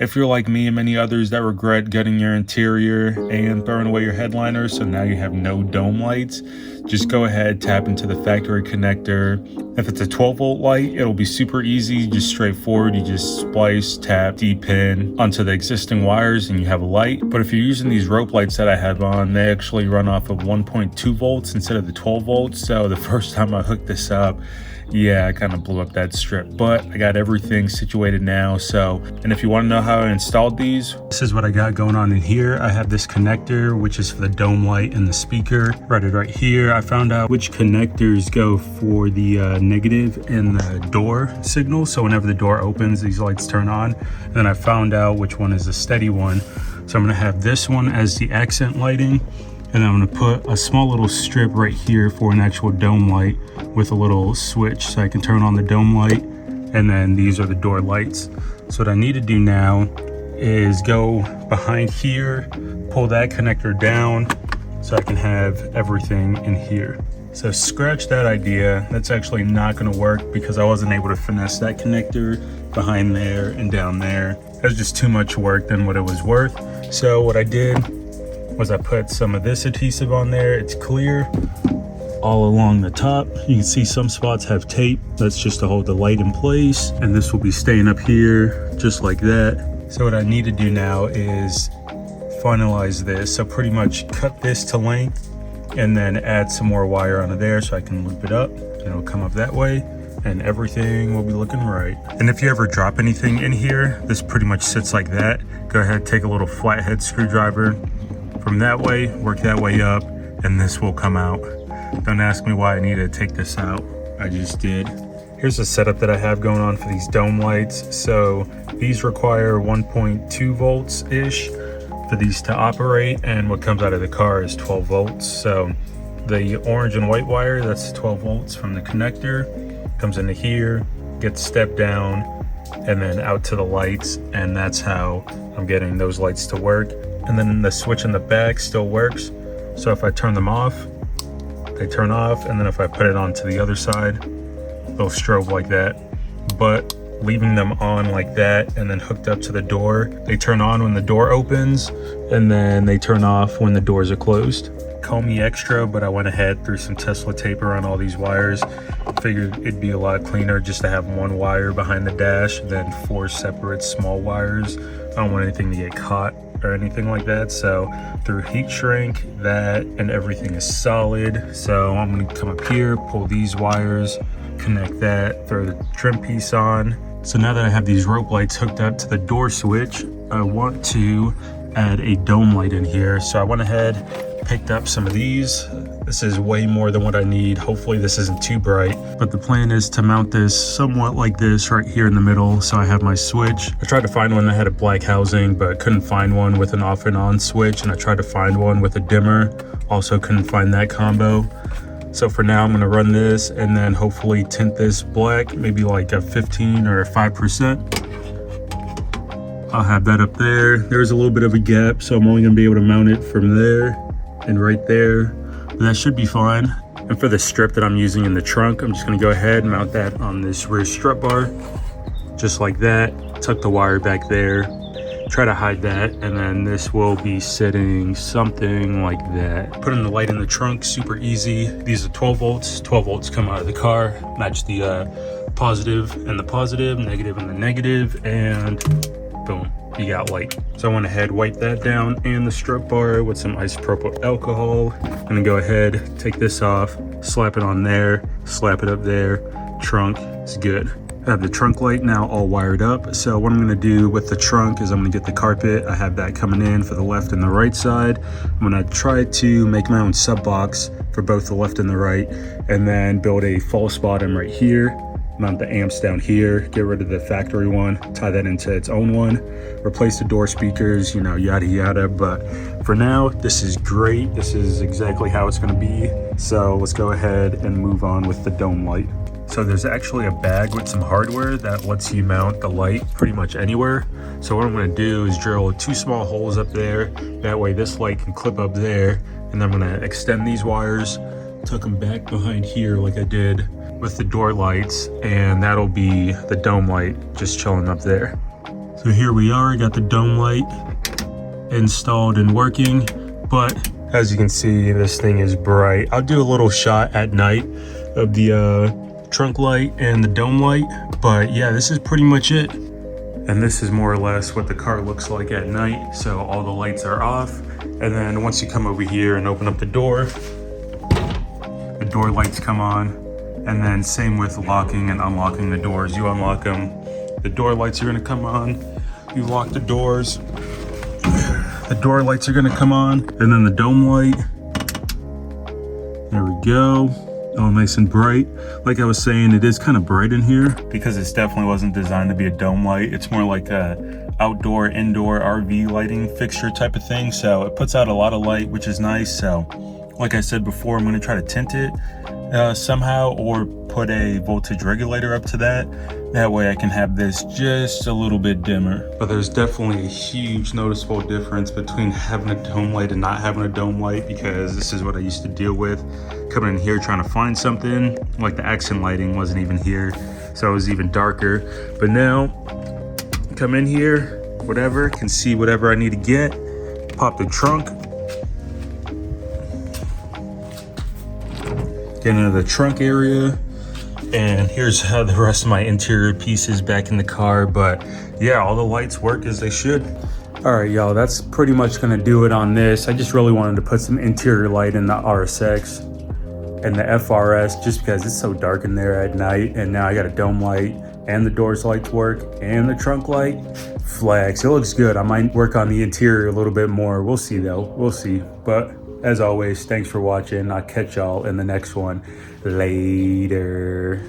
If you're like me and many others that regret gutting your interior and throwing away your headliner, so now you have no dome lights, just go ahead, tap into the factory connector. If it's a 12-volt light, it'll be super easy, just straightforward. You just splice, tap, D-pin onto the existing wires and you have a light. But if you're using these rope lights that I have on, they actually run off of 1.2 volts instead of the 12 volts. So the first time I hooked this up, yeah, I kind of blew up that strip, but I got everything situated now. And if you want to know how I installed these, this is what I got going on in here. I have this connector, which is for the dome light and the speaker right here. I found out which connectors go for the negative and the door signal. So whenever the door opens, these lights turn on. And then I found out which one is the steady one. So I'm gonna have this one as the accent lighting. And I'm gonna put a small little strip right here for an actual dome light with a little switch so I can turn on the dome light. And then these are the door lights. So what I need to do now is go behind here, pull that connector down so I can have everything in here. So scratch that idea. That's actually not gonna work because I wasn't able to finesse that connector behind there and down there. That was just too much work than what it was worth. So what I did was I put some of this adhesive on there. It's clear all along the top. You can see some spots have tape. That's just to hold the light in place. And this will be staying up here just like that. So what I need to do now is finalize this. So pretty much cut this to length and then add some more wire onto there so I can loop it up and it'll come up that way and everything will be looking right. And if you ever drop anything in here, this pretty much sits like that. Go ahead, take a little flathead screwdriver from that way, work that way up, and this will come out. Don't ask me why I need to take this out. I just did. Here's the setup that I have going on for these dome lights. So these require 1.2 volts-ish for these to operate, and what comes out of the car is 12 volts. So the orange and white wire, that's 12 volts from the connector, comes into here, gets stepped down, and then out to the lights, and that's how I'm getting those lights to work. And then the switch in the back still works. So if I turn them off, they turn off. And then if I put it on to the other side, they'll strobe like that. But leaving them on like that and then hooked up to the door, they turn on when the door opens and then they turn off when the doors are closed. Call me extra, but I went ahead, threw some Tesla tape around all these wires. Figured it'd be a lot cleaner just to have one wire behind the dash than 4 separate small wires. I don't want anything to get caught or anything like that. So through heat shrink, that and everything is solid. So I'm gonna come up here, pull these wires, connect that, throw the trim piece on. So now that I have these rope lights hooked up to the door switch, I want to add a dome light in here. So I went ahead, picked up some of these. This is way more than what I need. Hopefully this isn't too bright, but the plan is to mount this somewhat like this right here in the middle. So I have my switch. I tried to find one that had a black housing, but couldn't find one with an off and on switch. And I tried to find one with a dimmer. Also couldn't find that combo. So for now, I'm gonna run this and then hopefully tint this black, maybe like a 15 or a 5%. I'll have that up there. There's a little bit of a gap, so I'm only gonna be able to mount it from there and right there. But that should be fine. And for the strip that I'm using in the trunk, I'm just gonna go ahead and mount that on this rear strut bar, just like that. Tuck the wire back there, try to hide that, and then this will be sitting something like that. Putting the light in the trunk, super easy. These are 12 volts. 12 volts come out of the car, match the positive and the positive, negative and the negative, and boom, you got light. So I went ahead, wipe that down and the strut bar with some isopropyl alcohol. I'm gonna go ahead, take this off, slap it on there, slap it up there. Trunk is good. I have the trunk light now all wired up. So what I'm gonna do with the trunk is I'm gonna get the carpet. I have that coming in for the left and the right side. I'm gonna try to make my own sub box for both the left and the right, and then build a false bottom right here. Mount the amps down here, get rid of the factory one, tie that into its own one, replace the door speakers, you know, yada yada. But for now, this is great. This is exactly how it's gonna be. So let's go ahead and move on with the dome light. So there's actually a bag with some hardware that lets you mount the light pretty much anywhere. So what I'm gonna do is drill 2 small holes up there. That way this light can clip up there. And then I'm gonna extend these wires, tuck them back behind here like I did with the door lights, and that'll be the dome light just chilling up there. So So here we are, I got the dome light installed and working, but as you can see, this thing is bright. I'll do a little shot at night of the trunk light and the dome light, but yeah, this is pretty much it. And this is more or less what the car looks like at night. So all the lights are off, and then once you come over here and open up the door lights come on. And then same with locking and unlocking the doors. You unlock them, the door lights are gonna come on. You lock the doors, the door lights are gonna come on, and then the dome light. There we go. Oh, nice and bright. Like I was saying, it is kind of bright in here because this definitely wasn't designed to be a dome light. It's more like a outdoor, indoor RV lighting fixture type of thing. So it puts out a lot of light, which is nice. So like I said before, I'm gonna try to tint it somehow, or put a voltage regulator up to that. That way I can have this just a little bit dimmer. But there's definitely a huge noticeable difference between having a dome light and not having a dome light, because this is what I used to deal with. Coming in here trying to find something, like the accent lighting wasn't even here, so it was even darker. But now, come in here, whatever, can see whatever I need to get, pop the trunk, get into the trunk area, and here's how the rest of my interior pieces back in the car. But yeah, all the lights work as they should. All right, y'all, that's pretty much gonna do it on this. I just really wanted to put some interior light in the RSX and the FRS just because it's so dark in there at night. And now I got a dome light and the doors lights work and the trunk light. Flex, it looks good. I might work on the interior a little bit more. We'll see though, we'll see. But as always, thanks for watching. I'll catch y'all in the next one. Later.